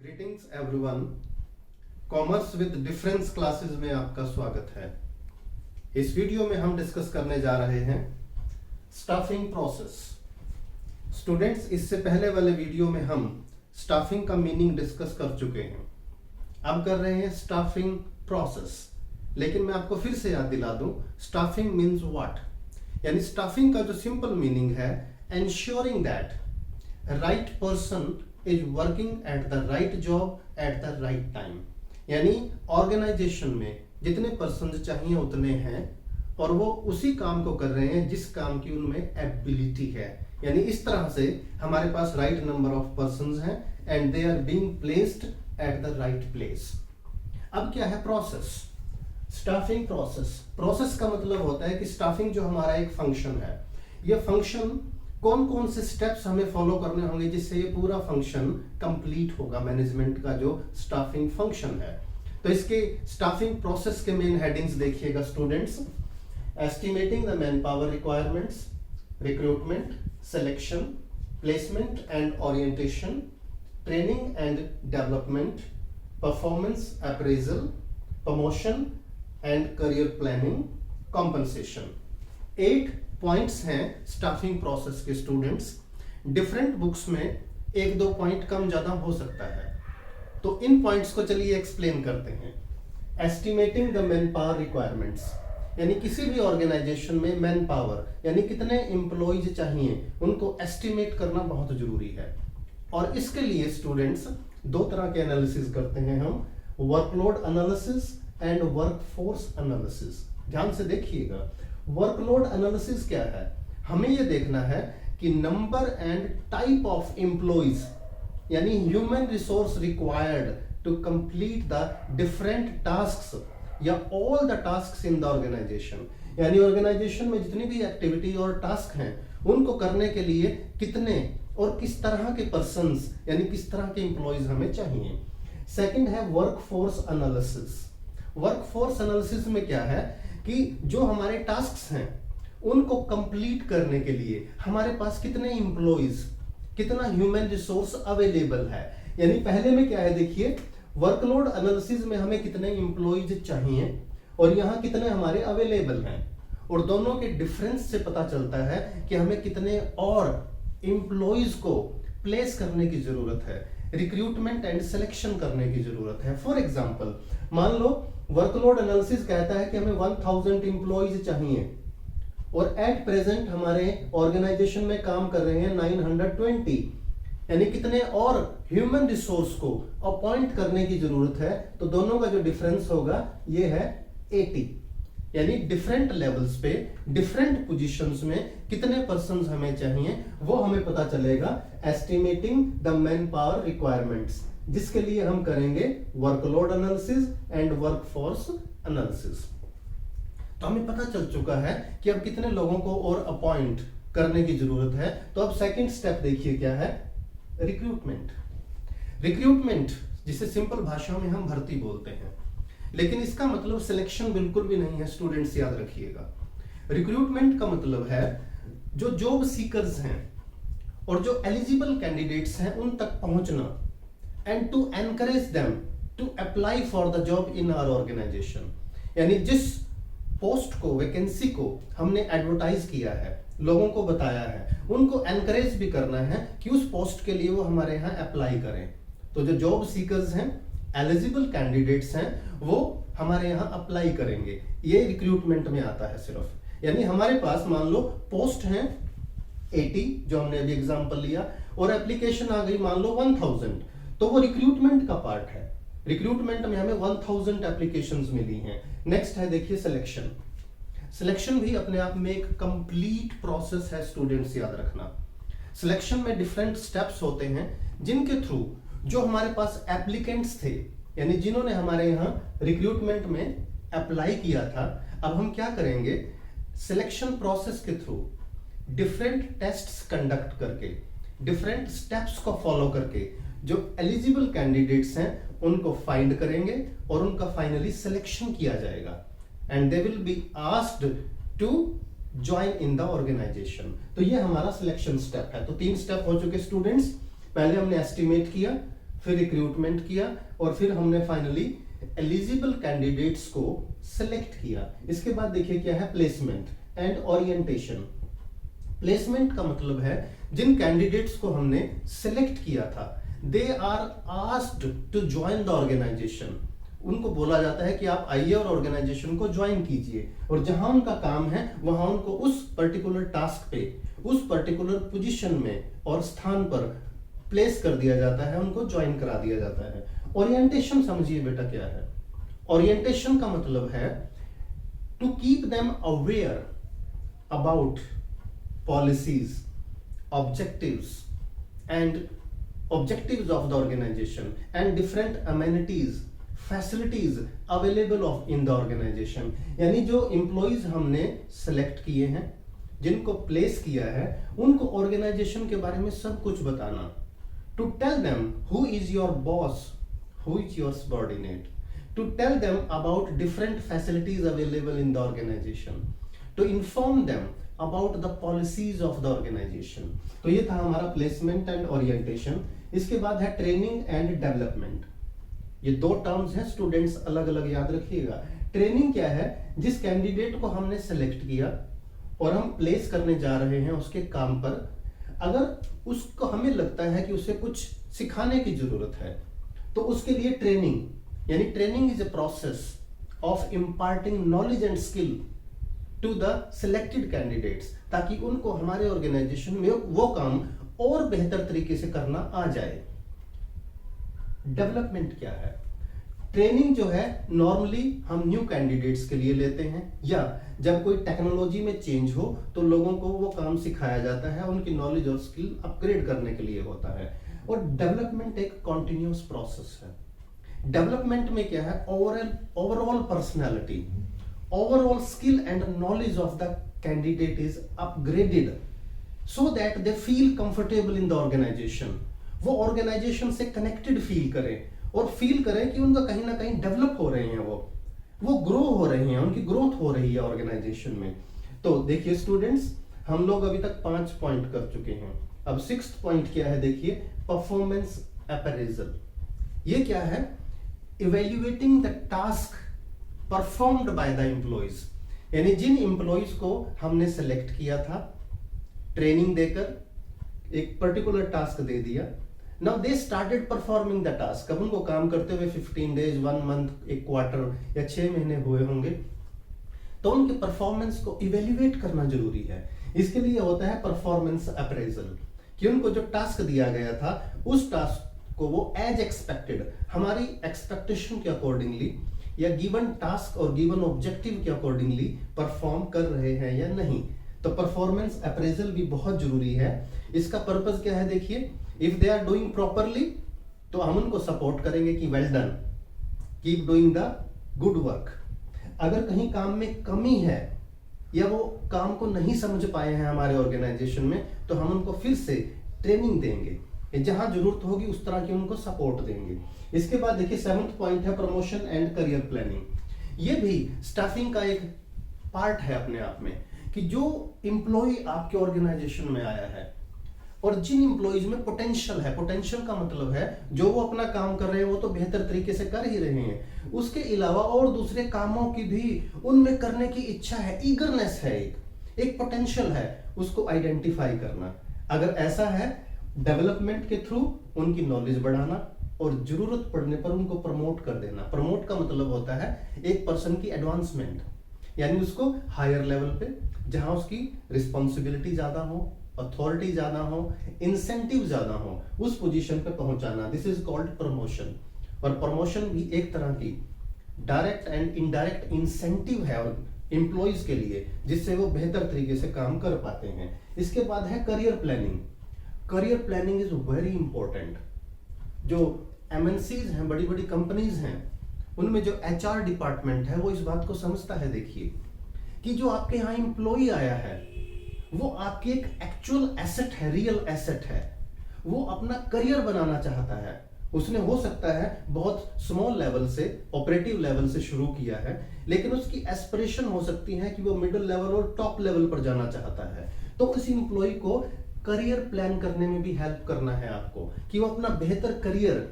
Greetings everyone. Commerce with difference classes में आपका स्वागत है। इस वीडियो में हम डिस्कस करने जा रहे हैं स्टाफिंग प्रोसेस। स्टूडेंट्स, इससे पहले वाले वीडियो में हम स्टाफिंग का मीनिंग डिस्कस कर चुके हैं। अब कर रहे हैं स्टाफिंग प्रोसेस। लेकिन मैं आपको फिर से याद दिला दूं, स्टाफिंग मीन्स व्हाट। यानी स्टाफिंग का जो सिंपल मीनिंग है, ensuring that right person is working at the right job eight the right time. यानी ऑर्गेनाइजेशन में जितने पर्सन चाहिए उतने हैं और वो उसी काम को कर रहे हैं जिस काम की उनमें एबिलिटी है। यानी इस तरह से हमारे पास राइट नंबर ऑफ पर्सन हैं and they are being placed at the right place. अब क्या है प्रोसेस? Staffing process. प्रोसेस का मतलब होता है कि स्टाफिंग जो हमारा एक फंक्शन है, यह फंक्शन कौन कौन से स्टेप्स हमें फॉलो करने होंगे जिससे ये पूरा फंक्शन कंप्लीट होगा। मैनेजमेंट का जो स्टाफिंग फंक्शन है, तो इसके स्टाफिंग प्रोसेस के मेन हेडिंग्स देखिएगा students. Estimating the man power requirements, recruitment, selection, placement and orientation, training and development, performance appraisal, promotion and career planning, compensation. 8 points हैं staffing process के students. Different books में 1-2 point कम ज्यादा हो सकता है, तो इन पॉइंट्स को चलिए एक्सप्लेन करते हैं। Estimating the man power requirements, यानी किसी भी ऑर्गेनाइजेशन में मैन पावर यानी कितने एम्प्लॉइज चाहिए उनको एस्टिमेट करना बहुत जरूरी है। और इसके लिए स्टूडेंट्स 2 तरह के एनालिसिस करते हैं हम, workload analysis and workforce analysis. ध्यान से देखिएगा, वर्कलोड एनालिसिस क्या है? हमें यह देखना है कि number and type of employees यानी human resource required to complete the different tasks या all the tasks in the organization. यानी ऑर्गेनाइजेशन में जितनी भी एक्टिविटी और टास्क हैं उनको करने के लिए कितने और किस तरह के पर्सन्स यानी किस तरह के एम्प्लॉइज हमें चाहिए। सेकंड है वर्कफोर्स एनालिसिस। वर्कफोर्स एनालिसिस में क्या है कि जो हमारे टास्क्स हैं उनको कंप्लीट करने के लिए हमारे पास कितने एम्प्लॉइज, कितना ह्यूमन रिसोर्स अवेलेबल है। यानी पहले में क्या है, देखिए वर्कलोड एनालिसिस में हमें कितने एम्प्लॉइज चाहिए और यहाँ कितने हमारे अवेलेबल हैं, और दोनों के डिफरेंस से पता चलता है कि हमें कितने और एम्प्लॉइज को प्लेस करने की जरूरत है, रिक्रूटमेंट एंड सिलेक्शन करने की जरूरत है। फॉर एग्जाम्पल, मान लो वर्कलोड एनालिसिस कहता है कि हमें 1000 एम्प्लॉइज चाहिए और एट प्रेजेंट हमारे ऑर्गेनाइजेशन में काम कर रहे हैं 920, यानी कितने और ह्यूमन रिसोर्स को अपॉइंट करने की जरूरत है। तो दोनों का जो डिफरेंस होगा ये है 80। यानी डिफरेंट लेवल्स पे डिफरेंट पोजीशंस में कितने पर्सन्स हमें चाहिए वो हमें पता चलेगा estimating the man power requirements, जिसके लिए हम करेंगे workload analysis and workforce analysis. तो हमें पता चल चुका है कि अब कितने लोगों को और अपॉइंट करने की जरूरत है। तो अब सेकंड स्टेप देखिए क्या है, रिक्रूटमेंट। रिक्रूटमेंट जिसे सिंपल भाषा में हम भर्ती बोलते हैं, लेकिन इसका मतलब सिलेक्शन बिल्कुल भी नहीं है स्टूडेंट्स, याद रखिएगा। रिक्रूटमेंट का मतलब है जो जॉब सीकर्स हैं और जो एलिजिबल कैंडिडेट्स हैं उन तक पहुंचना and to encourage them to apply for the job in our organisation. यानी जिस पोस्ट को, वैकेंसी को हमने एडवर्टाइज किया है, लोगों को बताया है, उनको एनकरेज भी करना है कि उस पोस्ट के लिए वो हमारे यहाँ अप्लाई करें। तो जो जॉब सीकर्स हैं, एलिजिबल कैंडिडेट्स हैं, वो हमारे यहाँ अप्लाई करेंगे। ये रिक्रूटमेंट में आता है सिर्फ। यानी हमारे पास मान लो पोस्ट हैं 80 जो हमने अभी एग्जांपल लिया, और एप्लीकेशन आ गई मान लो 1000, तो वो रिक्रूटमेंट का पार्ट है। रिक्रूटमेंट में हमें 1000 एप्लीकेशंस मिली हैं। नेक्स्ट है देखिए सिलेक्शन। सिलेक्शन भी अपने आप में एक कंप्लीट प्रोसेस है स्टूडेंट्स, याद रखना। सिलेक्शन में डिफरेंट स्टेप्स होते हैं जिनके थ्रू जो हमारे पास एप्लीकेंट्स थे, यानी जिन्होंने हमारे यहाँ रिक्रूटमेंट में अप्लाई किया था, अब हम क्या करेंगे, सिलेक्शन प्रोसेस के थ्रू डिफरेंट टेस्ट्स कंडक्ट करके, डिफरेंट स्टेप्स को फॉलो करके जो एलिजिबल कैंडिडेट्स हैं उनको फाइंड करेंगे और उनका फाइनली सिलेक्शन किया जाएगा and they will be asked to join in the organisation. तो ये हमारा सिलेक्शन स्टेप है। तो 3 स्टेप हो चुके स्टूडेंट्स। पहले हमने एस्टिमेट किया, फिर रिक्रूटमेंट किया और फिर हमने फाइनली एलिजिबल कैंडिडेट्स को सिलेक्ट किया। इसके बाद देखिए क्या है, प्लेसमेंट एंड ओरिएंटेशन। प्लेसमेंट का मतलब है जिन कैंडिडेट्स को हमने सिलेक्ट किया था, they are asked to join the organisation. उनको बोला जाता है कि आप आइए और ऑर्गेनाइजेशन को ज्वाइन कीजिए, और जहां उनका काम है वहां उनको उस पर्टिकुलर टास्क पे, उस पर्टिकुलर पोजीशन में और स्थान पर प्लेस कर दिया जाता है, उनको ज्वाइन करा दिया जाता है। ओरिएंटेशन समझिए बेटा क्या है। ओरिएंटेशन का मतलब है to keep them aware about policies, objectives of the organization and different amenities, facilities available of in the organization। यानी जो एम्प्लॉइज हमने सेलेक्ट किए हैं, जिनको प्लेस किया है, उनको ऑर्गेनाइजेशन के बारे में सब कुछ बताना। To tell them who is your boss, who is your subordinate, to tell them about different facilities available in the organisation, to inform them about the policies of the organisation. तो ये था हमारा प्लेसमेंट एंड ओरिएंटेशन। इसके बाद है training and development. ये दो terms हैं, स्टूडेंट्स अलग अलग याद रखिएगा। ट्रेनिंग क्या है, जिस कैंडिडेट को हमने सेलेक्ट किया और हम प्लेस करने जा रहे हैं उसके काम पर, अगर उसको हमें लगता है कि उसे कुछ सिखाने की जरूरत है, तो उसके लिए ट्रेनिंग, यानी training is a process of imparting knowledge and skill to the selected candidates, ताकि उनको हमारे ऑर्गेनाइजेशन में वो काम और बेहतर तरीके से करना आ जाए। डेवलपमेंट क्या है? ट्रेनिंग जो है नॉर्मली हम न्यू कैंडिडेट्स के लिए लेते हैं, या जब कोई टेक्नोलॉजी में चेंज हो तो लोगों को वो काम सिखाया जाता है, उनकी नॉलेज और स्किल अपग्रेड करने के लिए होता है। और डेवलपमेंट एक कॉन्टिन्यूअस प्रोसेस है। डेवलपमेंट में क्या है, overall personality, overall skill and knowledge of the candidate is upgraded so that they feel comfortable in the organization। वो ऑर्गेनाइजेशन से कनेक्टेड फील करें और फील करें कि उनका कहीं ना कहीं डेवलप हो रहे हैं, वो ग्रो हो रहे हैं, उनकी ग्रोथ हो रही है ऑर्गेनाइजेशन में। तो देखिए स्टूडेंट्स, हम लोग अभी तक 5 पॉइंट कर चुके हैं। अब 6th पॉइंट क्या है, देखिए परफॉर्मेंस अप्रेजल। ये क्या है, evaluating the task performed by the employees. यानी जिन एम्प्लॉइज को हमने सेलेक्ट किया था, ट्रेनिंग देकर एक पर्टिकुलर टास्क दे दिया, now they started performing the task. अब उनको काम करते हुए 15 डेज, 1 मंथ, 1 क्वार्टर या 6 महीने हुए होंगे, तो उनके परफॉर्मेंस को इवेल्युएट करना जरूरी है। इसके लिए होता है परफॉर्मेंस अप्रेजल, कि उनको जो टास्क दिया गया था उस टास्क को वो एज एक्सपेक्टेड, हमारी एक्सपेक्टेशन के अकॉर्डिंगली या गिवन टास्क और गिवन ऑब्जेक्टिव के अकॉर्डिंगली परफॉर्म कर रहे हैं या नहीं। तो परफॉर्मेंस अप्रेजल भी बहुत जरूरी है। इसका पर्पस क्या है, देखिए, if they are doing properly तो हम उनको सपोर्ट करेंगे कि well done, keep doing the good work. अगर कहीं काम में कमी है या वो काम को नहीं समझ पाए हैं हमारे ऑर्गेनाइजेशन में, तो हम उनको फिर से ट्रेनिंग देंगे, जहां जरूरत होगी उस तरह की उनको सपोर्ट देंगे। इसके बाद देखिए 7th पॉइंट है प्रमोशन एंड करियर प्लानिंग। ये भी स्टाफिंग का एक पार्ट है अपने आप में, कि जो एम्प्लॉय आपके ऑर्गेनाइजेशन में आया है और जिन एम्प्लॉइज में पोटेंशियल है, पोटेंशियल का मतलब है जो वो अपना काम कर रहे हैं वो तो बेहतर तरीके से कर ही रहे हैं, उसके अलावा और दूसरे कामों की भी उनमें करने की इच्छा है, ईगरनेस है, एक पोटेंशियल है, उसको आइडेंटिफाई करना। अगर ऐसा है, डेवलपमेंट के थ्रू उनकी नॉलेज बढ़ाना और जरूरत पड़ने पर उनको प्रमोट कर देना। प्रमोट का मतलब होता है एक पर्सन की एडवांसमेंट, यानी उसको हायर लेवल पे, जहां उसकी रिस्पॉन्सिबिलिटी ज्यादा हो, अथॉरिटी ज्यादा हो, इंसेंटिव ज्यादा हो, उस पोजीशन पे पहुंचाना। This is called promotion. और प्रमोशन भी एक तरह की डायरेक्ट एंड इनडायरेक्ट इंसेंटिव है एम्प्लॉइज के लिए, जिससे वो बेहतर तरीके से काम कर पाते हैं। इसके बाद है career planning. Career planning is very important. जो एमएनसीज हैं, बड़ी बड़ी कंपनीज हैं, उनमें जो एचआर डिपार्टमेंट है वो इस बात को समझता है, देखिए, कि जो आपके यहाँ एम्प्लॉय आया है वो आपकी एक एक्चुअल एसेट है, रियल एसेट है। वो अपना करियर बनाना चाहता है। उसने हो सकता है बहुत स्मॉल लेवल से, ऑपरेटिव लेवल से शुरू किया है, लेकिन उसकी एस्पिरेशन हो सकती है कि वो मिडिल लेवल और टॉप लेवल पर जाना चाहता है। तो उस एम्प्लॉय को करियर प्लान करने में भी हेल्प करना है आपको, कि वो अपना बेहतर करियर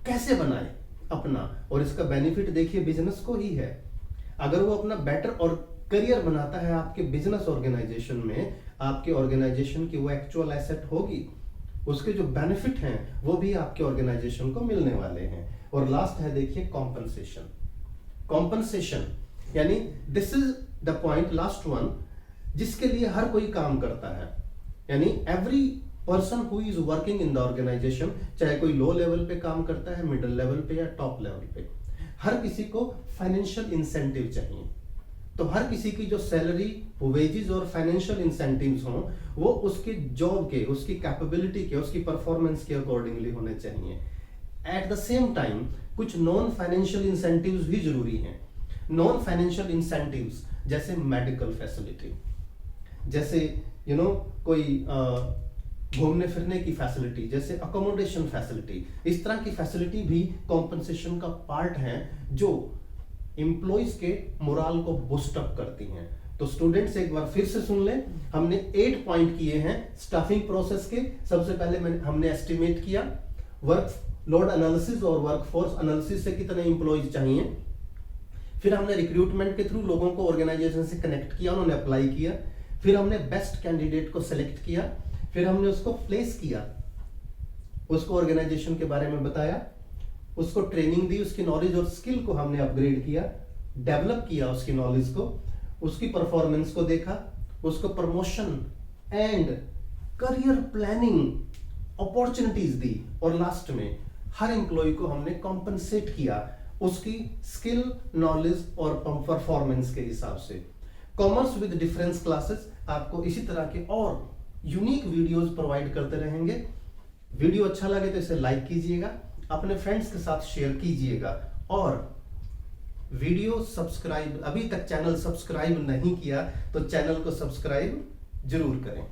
कैसे बनाए अपना, और इसका बेनिफिट देखिए बिजनेस को ही है। अगर वो अपना बेटर और करियर बनाता है आपके बिजनेस ऑर्गेनाइजेशन में, आपके ऑर्गेनाइजेशन की वो एक्चुअल एसेट होगी, उसके जो बेनिफिट हैं वो भी आपके ऑर्गेनाइजेशन को मिलने वाले हैं। और लास्ट है देखिए कॉम्पनसेशन। कॉम्पनसेशन यानी this is the point, last one, जिसके लिए हर कोई काम करता है। यानी every person who is working in the organisation, चाहे कोई लो लेवल पे काम करता है, मिडिल लेवल पे या टॉप लेवल पे, हर किसी को फाइनेंशियल इंसेंटिव चाहिए। तो हर किसी की जो सैलरी, वेजेस और फाइनेंशियल इंसेंटिव्स हों वो उसके जॉब के, उसकी कैपेबिलिटी के, उसकी परफॉर्मेंस के अकॉर्डिंगली होने चाहिए। एट द सेम टाइम कुछ नॉन फाइनेंशियल इंसेंटिव्स भी जरूरी हैं। नॉन फाइनेंशियल इंसेंटिव्स जैसे मेडिकल फैसिलिटी, जैसे कोई घूमने फिरने की फैसिलिटी, जैसे अकोमोडेशन फैसिलिटी, इस तरह की फैसिलिटी भी कॉम्पनसेशन का पार्ट है जो एम्प्लॉइज के मोराल को बूस्ट अप करती हैं। तो स्टूडेंट्स एक बार फिर से सुन लें, हमने 8 पॉइंट किए हैं स्टाफिंग प्रोसेस के। सबसे पहले हमने एस्टिमेट किया वर्क लोड एनालिसिस और वर्कफोर्स एनालिसिस से कितने एम्प्लॉइज चाहिए। फिर हमने रिक्रूटमेंट के थ्रू लोगों को ऑर्गेनाइजेशन से कनेक्ट किया, उन्होंने अप्लाई किया। फिर हमने बेस्ट कैंडिडेट को सिलेक्ट किया, फिर हमने उसको प्लेस किया, उसको ऑर्गेनाइजेशन के बारे में बताया, उसको ट्रेनिंग दी, उसकी नॉलेज और स्किल को हमने अपग्रेड किया, डेवलप किया उसकी नॉलेज को, उसकी परफॉर्मेंस को देखा, उसको promotion and career planning opportunities दी, और लास्ट में हर एम्प्लॉय को हमने कॉम्पनसेट किया उसकी स्किल, नॉलेज और परफॉर्मेंस के हिसाब से। कॉमर्स विद डिफरेंस क्लासेस आपको इसी तरह के और यूनिक वीडियोस प्रोवाइड करते रहेंगे। वीडियो अच्छा लगे तो इसे लाइक कीजिएगा, अपने फ्रेंड्स के साथ शेयर कीजिएगा, और वीडियो सब्सक्राइब, अभी तक चैनल सब्सक्राइब नहीं किया तो चैनल को सब्सक्राइब जरूर करें।